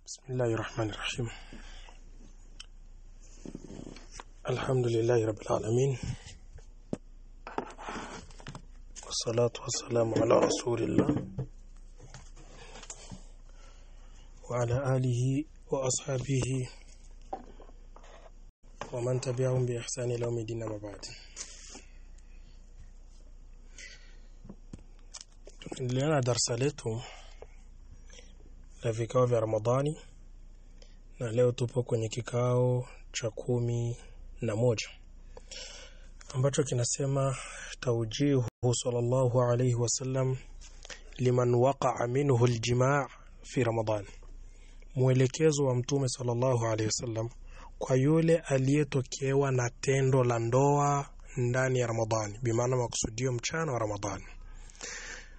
بسم الله الرحمن الرحيم. الحمد لله رب العالمين، والصلاة والسلام على رسول الله وعلى آله وأصحابه ومن تبعهم بإحسان إلى يوم الدين. ما بعد، tunaendelea darasa letu la vikao vya Ramadhani, na leo tupo kwenye kikao cha 11 ambacho kinasema tawjihu sallallahu alayhi wasallam liman waqa'a minhu aljimaa' fi Ramadhan, mwelekezo wa mtume sallallahu alayhi wasallam kwa yule aliyetokewa na tendo la ndoa ndani ya Ramadhani, bimaana makusudio mchana wa Ramadhani.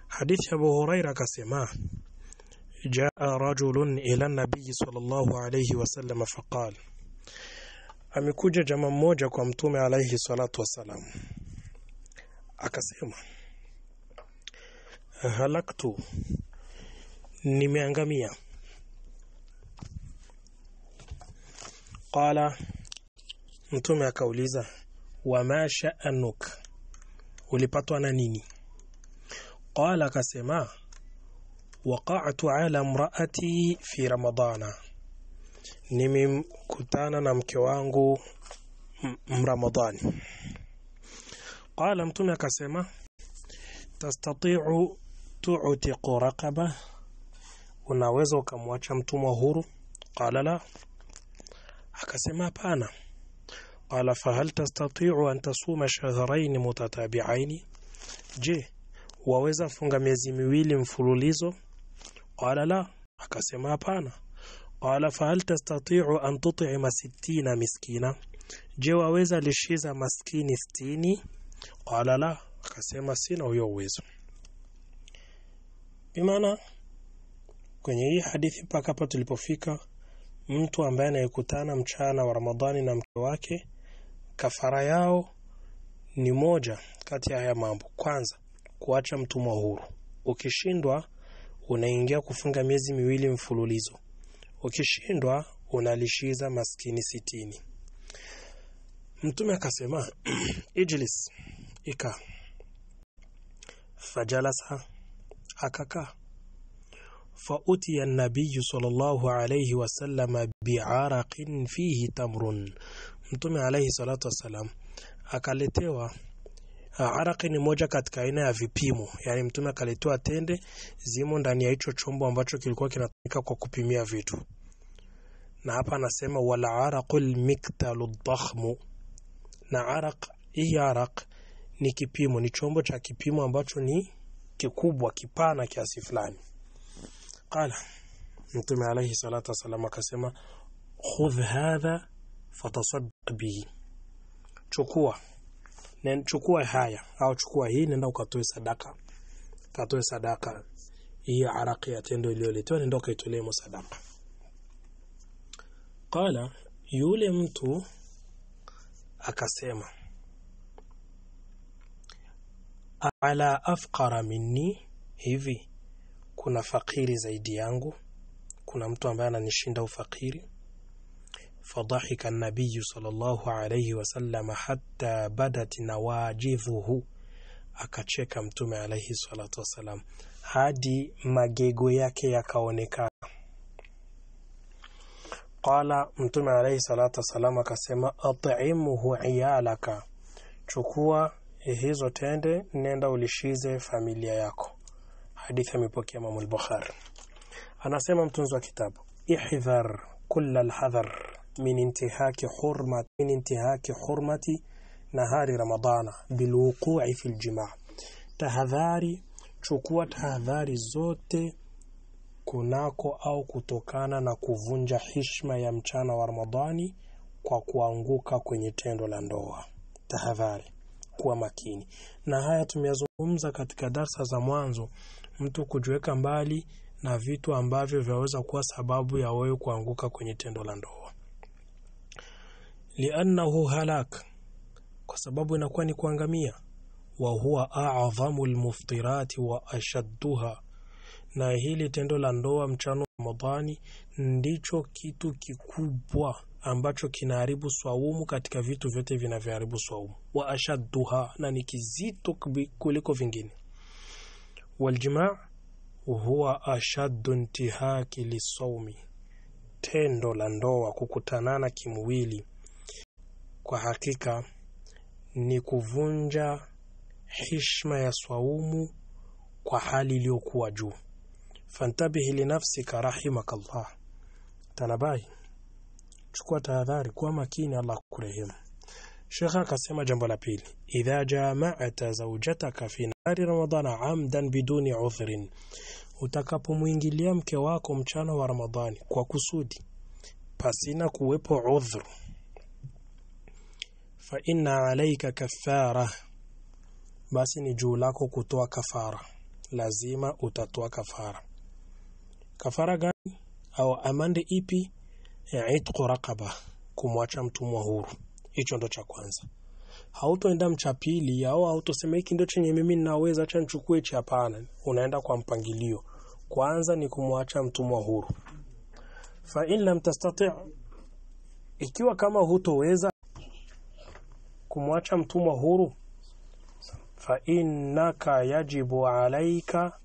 Hadithi ya Abu Huraira akasema, jaa rajulun ila nabii sallallahu alayhi wasallam faqala, amekuja jamaa mmoja kwa mtume alayhi salatu wasalam akasema, halaktu, nimeangamia. Qala, mtume akauliza, wama sha'anuk, ulipatwa na nini? Qala, akasema, waqa'tu ala imraati fi ramadana, nimekutana na mke wangu Ramadhani. Qala, mtume akasema, tastati'u tu'tiqu raqaba, unaweza ukamwacha mtumwa huru? Qala la, akasema hapana. Qala, fahal tastati'u an tasuma shahrayn mutatabi'ain, je, waweza funga miezi miwili mfululizo? Qala la, akasema hapana. Qala, fahal tastati'u an tut'ima 60 miskina, je, waweza lishiza maskini 60? Qala la, akasema sina huyo uwezo. Bimaana kwenye hii hadithi mpaka hapa tulipofika, mtu ambaye anayekutana mchana wa Ramadhani na mke wake, kafara yao ni moja kati ya haya mambo. Kwanza, kuacha mtumwa huru. Ukishindwa unaingia kufunga miezi miwili mfululizo. Ukishindwa unalishiza maskini 60. Mtume akasema, ijlis, ika. Fajalasa, akaka. Fautiya an-nabiy sallallahu alayhi wasallam bi'araqin fihi tamrun, mtume alayhi salatu wasalam akaletewa araqi, ni moja katika aina ya vipimo, yani mtume akaletewa tende zimo ndani ya hicho chombo ambacho kilikuwa kinatumika kwa kupimia vitu. Na hapa anasema wala araqul miktalu dhakhmu, na hii araq ni kipimo, ni chombo cha kipimo ambacho ni kikubwa, kipana kiasi fulani. Qala, mtume alayhi salatu wasallam akasema, khudh hadha fatasaddaq bihi, chukua haya au chukua hii, nenda ukatoe sadaka hii araqi ya tendo iliyoletwa, nenda ukaitolee sadaka. Qala, yule mtu akasema, ala afqara minni, hivi kuna fakiri zaidi yangu? Kuna mtu ambaye ananishinda ufakiri? Fadhahika an-nabiy sallallahu alayhi wasallam hatta badat nawajidhuhu, akacheka mtume alayhi salatu wasalam hadi magego yake yakaonekana. Qala, mtume alayhi salatu wasalam akasema, at'imuhu iyalaka, chukua hizo tende, nenda ulishize familia yako. Hadithi imepokea Imam al-Bukhari. Anasema mtunzi wa kitabu, ihdhar kulla al-hadhar min intihaki hurmati nahari ramadana bilwuqu'i fil jimaa, tahadhari, chukua tahadhari zote kunako au kutokana na kuvunja heshima ya mchana wa Ramadhani kwa kuanguka kwenye tendo la ndoa. Tahadhari, kuwa makini. Na haya tumeyazungumza katika darasa za mwanzo, mtu kujiweka mbali na vitu ambavyo vyaweza kuwa sababu ya wewe kuanguka kwenye tendo la ndoa. Li'annahu halak, kwa sababu inakuwa ni kuangamia. Wa huwa a'dhamul muftirati wa ashadduha, na hili tendo la ndoa mchana wa Ramadhani ndicho kitu kikubwa ambacho kinaharibu swaumu katika vitu vyote vinavyoharibu swaumu, wa ashadduha, na ni kizito kuliko vingine. Waljimaa huwa ashaddu intihaki lisawmi, tendo la ndoa, kukutanana kimwili, kwa hakika ni kuvunja heshima ya swaumu kwa hali iliyokuwa juu. Fantabihi li nafsika rahimakallah, tanabai, chukua tahadhari, kwa makini, Allah kurehemu. Sheikh akasema jambo la pili, idha jama'ata zawjataka fi nahari ramadhana amdan biduni udhrin, utakapomuingilia mke wako mchana wa Ramadhani kwa kusudi pasina kuwepo udhur, fa inna alayka kaffara, basi ni juu lako kutoa kafara, lazima utatoa kafara. Kafara gani au amande ipi? Itqu raqaba, kumwacha mtumwa huru. Hicho ndo cha kwanza. Hautoenda mchapili au hautosema hiki ndio chenye mimi ninaweza, acha nichukue cha, hapana. Unaenda kwa mpangilio. Kwanza ni kumwacha mtumwa huru. Fa in lam tastati', ikiwa kama hutoweza kumwacha mtumwa huru, fa innaka yajibu alayka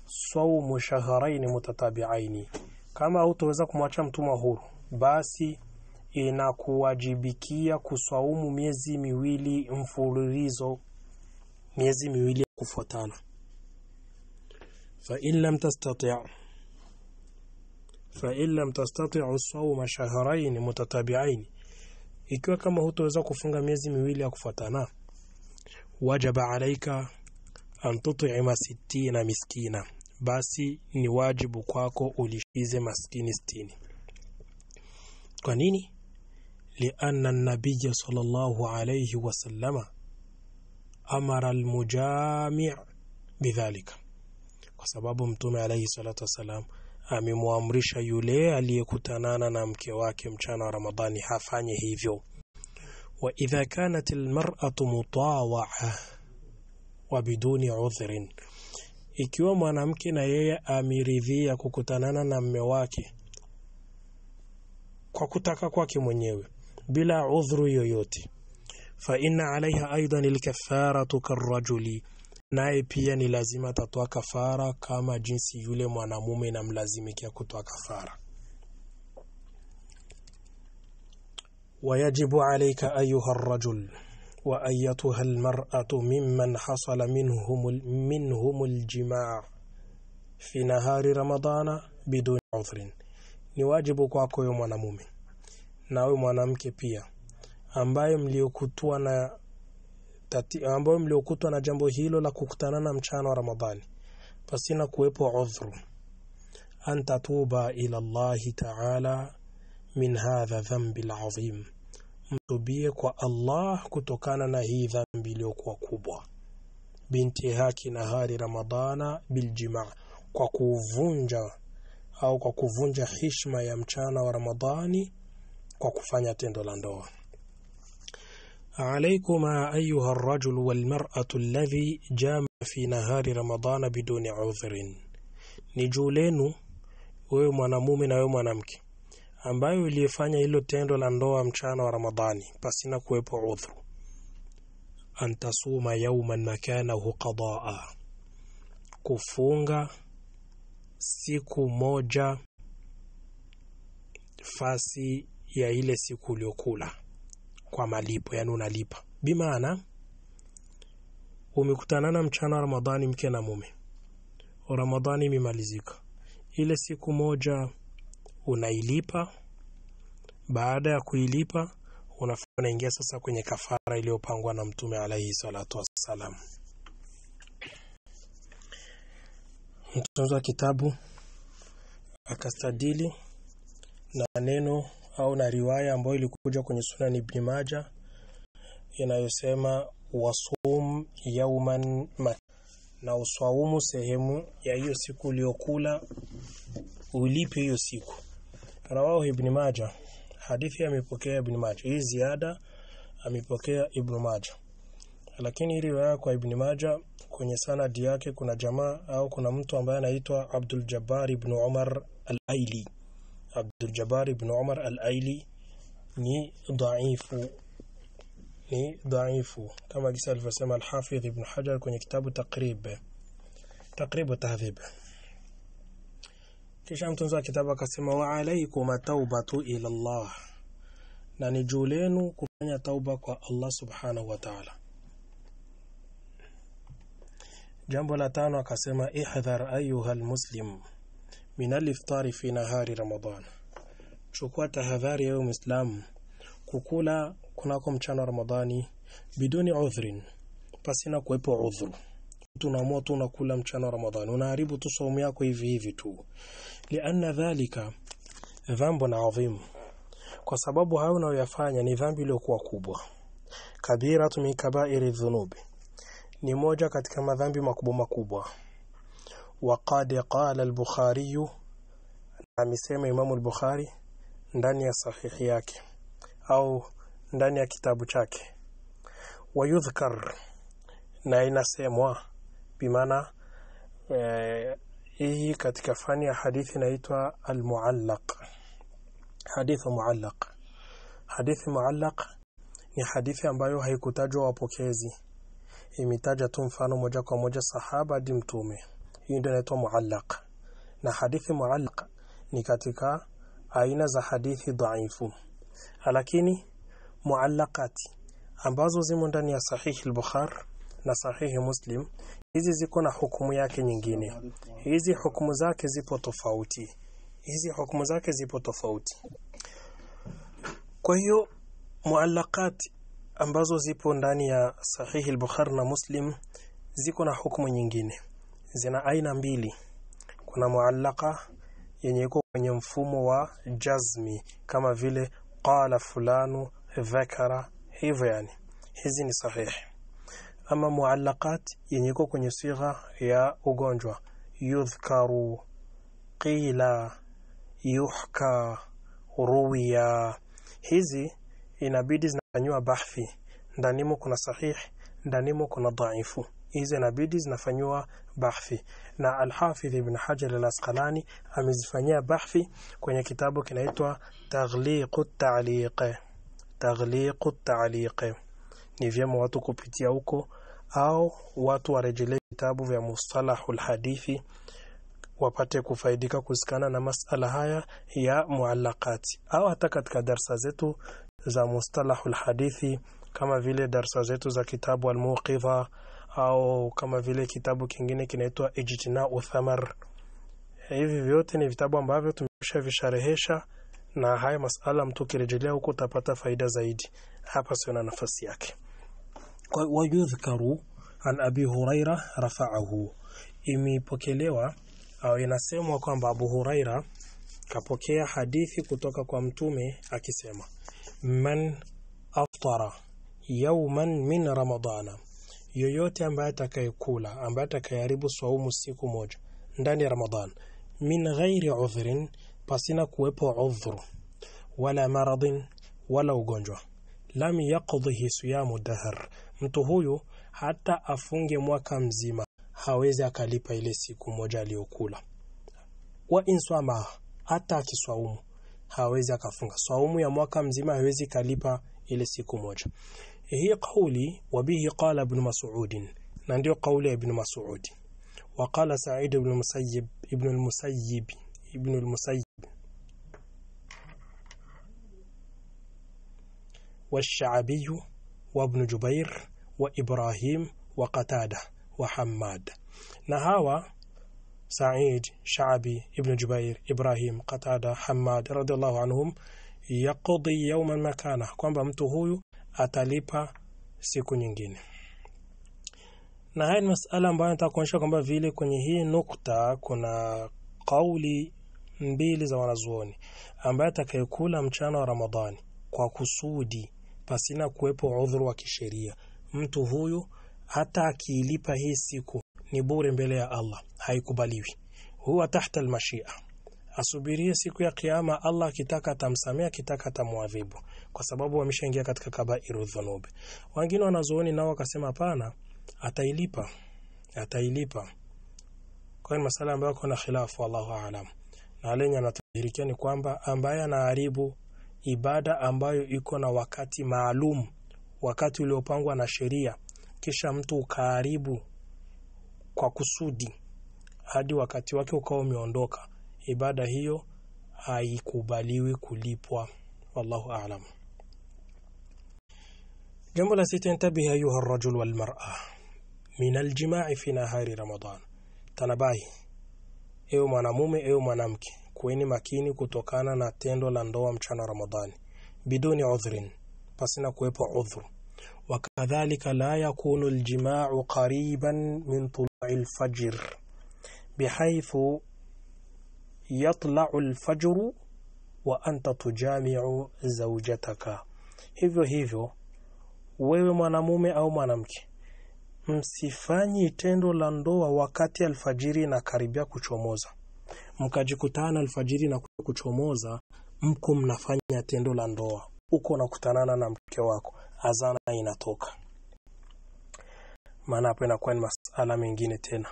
sawmu shahrayn mutatabi'ain, kama hutoweza kumwacha mtumwa huru, basi inakuwajibikia kuswaumu miezi miwili mfululizo, miezi miwili kufuatana. Fa in lam tastati' sawma shahrayn mutatabi'ain, ikiwa kama hutoweza kufunga miezi miwili ya kufuatana, wajaba alayka an tut'ima 60 miskina, basi ni wajibu kwako ulishize maskini 60. Kwa nini? Lianna an-nabiy sallallahu alayhi wasallama amara al-mujami' bidhalika, kwa sababu mtume alayhi salatu wasalam amemwamrisha yule aliyekutanana na mke wake mchana wa Ramadhani hafanye hivyo. Wa idha kanat al-mar'atu mutawa'a wa biduni udhrin, ikiwa mwanamke na yeye ameridhia kukutanana na mume wake kwa kutaka kwake mwenyewe bila udhuru yoyote, fa inna alaiha aidan al-kaffaratu karrajuli, naye pia ni lazima atatoa kafara kama jinsi yule mwanamume na mlazimikia kutoa kafara. Wayajibu alayka ayuha ar-rajul wa ayyatuha al-mar'atu mimman hasala minhum al-jima' fi nahari ramadana bidun udhrin, ni wajibu kwako wewe mwanamume na wewe mwanamke pia ambaye mliokutwa na jambo hilo la kukutanana mchana wa Ramadhani pasina kuwepo udhuru, anta tuba ila Allah ta'ala min hadha dhanbi al-azim, mtubie kwa Allah kutokana na hii dhambi iliyokuwa kubwa. Binti haki nahari Ramadhana biljima', kwa kuvunja heshima ya mchana wa Ramadhani kwa kufanya tendo la ndoa. Alaykuma ayuha ar-rajul wal mar'atu alladhi jama fi nahari Ramadhana biduni udhrin, ni juu lenu wewe mwanamume na wewe mwanamke ambaye uliyefanya hilo tendo la ndoa mchana wa Ramadhani pasina kuwepo udhuru, antasuma yawman makanahu qadaa, kufunga siku moja fasi ya ile siku uliyokula kwa malipo, yani unalipa. Bimaana umekutanana mchana wa Ramadhani mke na mume, Ramadhani imemalizika, ile siku moja unailipa. Baada ya kuilipa unaingia sasa kwenye kafara iliyopangwa na mtume alayhi salatu wassalam. Mtunzi wa kitabu akastadili na neno au na riwaya ambayo ilikuja kwenye Sunan Ibn Majah inayosema wasum yawman, na uswaumu sehemu ya hiyo siku uliyokula, ulipe hiyo siku. Rawahu Ibn Majah, hadithi amepokea Ibn Majah, hii ziada amepokea Ibn Majah, lakini riwaya kwa Ibn Majah kwenye sanadi yake kuna jamaa au kuna mtu ambaye anaitwa Abdul Jabbar ibn Umar al-Aili. Abdul Jabbar ibn Umar al-Aili ni dhaifu kama kisa alivyosema al-Hafidh ibn Hajar kwenye kitabu Taqrib Tahdhib. Kisha mtunza kitabu akasema wa alaykum taubatu ila Allah, na ni juu lenu kufanya tauba kwa Allah subhanahu wa ta'ala. Jambo la 5 akasema ihdhar ayuha almuslim min al-iftar fi nahari Ramadan, chukua tahadhari ya Muislamu kukula kunako mchana wa Ramadhani biduni udhrin, pasina kuwepo udhuru. Tunaamua tu unakula mchana wa Ramadhani, unaharibu tu saumu yako hivi tu, lianna dhalika dhanbun adhim, kwa sababu hayo unayoyafanya ni dhambi iliyokuwa kubwa. Kabiratu min kaba'iri dhunubi, ni moja katika madhambi makubwa. Waqad qala al-Bukhari, amesema Imam al-Bukhari ndani ya sahihi yake au ndani ya kitabu chake, wayudhkar, na inasemwa bimaana hii katika fani ya hadithi inaitwa al-muallaq. Hadithi muallaq ni hadithi ambayo haikutajwa wapokezi, imetaja tu mfano moja kwa moja sahaba hadi mtume. Hii ndio inaitwa muallaq. Na hadithi muallaq ni katika aina za hadithi dhaifu. Lakini muallaqati ambazo zimo ndani ya sahihi al-Bukhari na sahihi Muslim, hizi ziko na hukumu yake nyingine. Hizi hukumu zake zipo tofauti. Kwa hiyo muallaqati ambazo zipo ndani ya sahihi al-Bukhari na Muslim ziko na hukumu nyingine. Zina aina mbili. Kuna muallaqa yenye iko kwenye mfumo wa jazmi kama vile qala fulanu dhakara, hivyo yani hizi ni sahihi. Ama muallaqat yenye iko kwenye sigha ya ugonjwa, yudhkaru, qila, yuhka, ruwiya, hizi inabidi zinafanywa bahthi. Ndanimo kuna sahihi, ndanimo kuna dhaifu. Hizi inabidi zinafanywa bahthi, na al-Hafidh ibn Hajar al-Asqalani amezifanyia bahthi kwenye kitabu kinaitwa Taghliqut Ta'liq. Ni vyema watu kupitia huko au watu warejelee vitabu vya mustalahul hadithi wapate kufaidika kusikana na masala haya ya muallaqati, au hata katika darasa zetu za mustalahul hadithi kama vile darasa zetu za kitabu al-Muqidha, au kama vile kitabu kingine kinaitwa Ijtina'u Thamar. Hivi vyote ni vitabu ambavyo tumeshavisharehesha, na haya masala mtu kirejelea huko utapata faida zaidi. Hapa sio na nafasi yake. Kwa yudhkaru an Abi Huraira rafa'ahu, imepokelewa au inasemwa kwamba Abu Huraira kapokea hadithi kutoka kwa mtume akisema, man aftara yawman min Ramadana, yoyote ambaye atakayekula, ambaye atakayaribu saumu siku moja ndani ya Ramadhan, min ghairi udhrin, pasina kuwepo udhuru, wala maradhin, wala ugonjwa, lam yaqdihi siyamu dahr, mtu huyu hata afunge mwaka mzima hawezi akalipa ile siku moja aliyokula. Wa insama, hata akiswaumu hawezi akafunga saumu ya mwaka mzima, hawezi kalipa ile siku moja. Hii kauli wabihi qala ibn Mas'ud, na ndio kauli ya ibn Mas'ud. Wa qala Sa'id ibn al-Musayyib والشعبي وابن جبير وإبراهيم وقتادة وحماد. نهاوى سعيد، شعبي، ابن جبير، إبراهيم، قتادة، حماد رضي الله عنهم يقضي يوما مكانه، kwamba mtu huyu atalipa siku nyingine. Na haya ni masala ambayo nitakuonyesha kwamba vile kwenye hii nukta kuna kauli mbili za wanazuoni, ambaye atakayekula mchana wa Ramadhani kwa kusudi pasina kuwepo udhuru wa kisheria, mtu huyu hata akiilipa hii siku ni bure mbele ya Allah, haikubaliwi. Huwa tahta al-mashia, asubirie siku ya kiyama, Allah akitaka atamsamea, akitaka atamuadhibu, kwa sababu wameshaingia katika kabairu dhunub. Wengine wanazuoni nao wakasema hapana, atailipa. Kwa masala ambayo kuna khilafu, wallahu aalam. Na alenya anatahirikia ni kwamba ambaye anaharibu ibada ambayo iko na wakati maalum, wakati uliopangwa na sheria, kisha mtu ukaharibu kwa kusudi hadi wakati wake ukao umeondoka, ibada hiyo haikubaliwi kulipwa, wallahu aalam. Jambo la sita, intabihi ayuha ar-rajul wal mar'a min al-jima'i fi nahari Ramadan. Tanabahi, ewe mwanamume ewe mwanamke, kuweni makini kutokana na tendo la ndoa mchana Ramadhani biduni udhrin, pasina kuwepo udhur. Wakadhalika la yakunu al-jima'u qariban min tulu'i al-fajr bihaythu yatla'u al-fajr wa anta tujami'u zawjataka. Hivyo wewe mwanamume au mwanamke, msifanyi tendo la ndoa wakati alfajiri inakaribia kuchomoza. Mkajikutana alfajiri na kuchomoza, mko mnafanya tendo la ndoa, uko unakutanana na mke wako, azana inatoka. Maana hapo inakuwa ni masala mengine tena.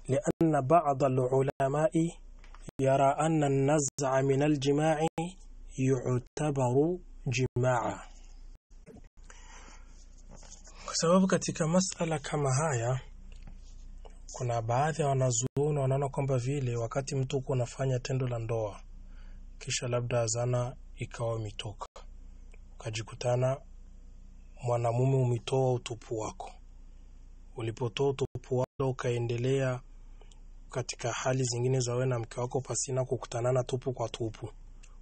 Lianna ba'd al-ulama'i yara anna an-naz'a min al-jima'i yu'tabaru jima'a. Kwa sababu katika masala kama haya kuna baadhi ya wanazuoni wanaona kwamba vile wakati mtu uko unafanya tendo la ndoa kisha labda azana ikawa mitoka, ukajikutana mwanamume umetoa utupu wako, ulipotoa utupu wako ukaendelea katika hali zingine za wewe na mke wako pasina kukutanana tupu kwa tupu,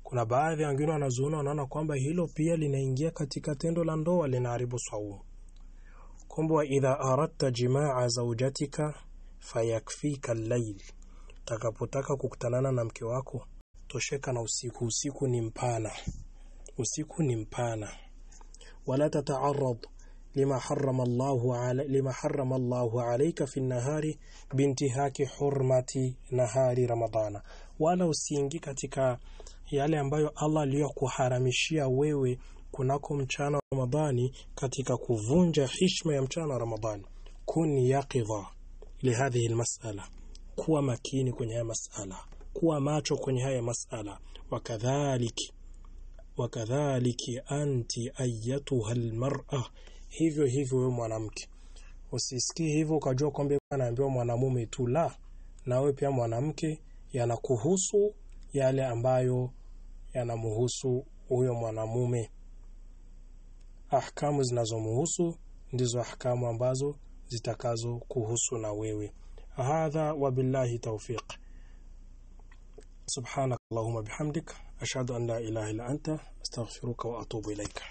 kuna baadhi ya wengine wanazuoni wanaona kwamba hilo pia linaingia katika tendo la ndoa, linaharibu saumu. Kumbe idha aradta jimaa zawjatika fayakfika al-layl, takapotaka kukutanana na mke wako tosheka na usiku. Usiku ni mpana. Wala tata'arrad lima harrama Allahu alayka fi an-nahari bintihaki hurmati nahari Ramadhana, wala usiingi katika yale ambayo Allah aliyokuharamishia wewe kunako mchana Ramadhani katika kuvunja heshima ya mchana Ramadhani. Kun yaqidha li hadhihi almas'ala, kuwa makini kwenye haya mas'ala, kuwa macho kwenye haya mas'ala. Wakadhaliki anti ayyatuha almar'a, hivyo wewe mwanamke usisikie hivyo ukajua kwamba anaambiwa mwanamume tu, la, na wewe pia mwanamke yanakuhusu yale ambayo yanamhusu huyo mwanamume. Ahkamu zinazomhusu ndizo ahkamu ambazo zitakazo kuhusu na wewe. Hadha wa billahi tawfiq. Subhanakallahumma bihamdika ashhadu an la ilaha illa anta astaghfiruka wa atubu ilaika.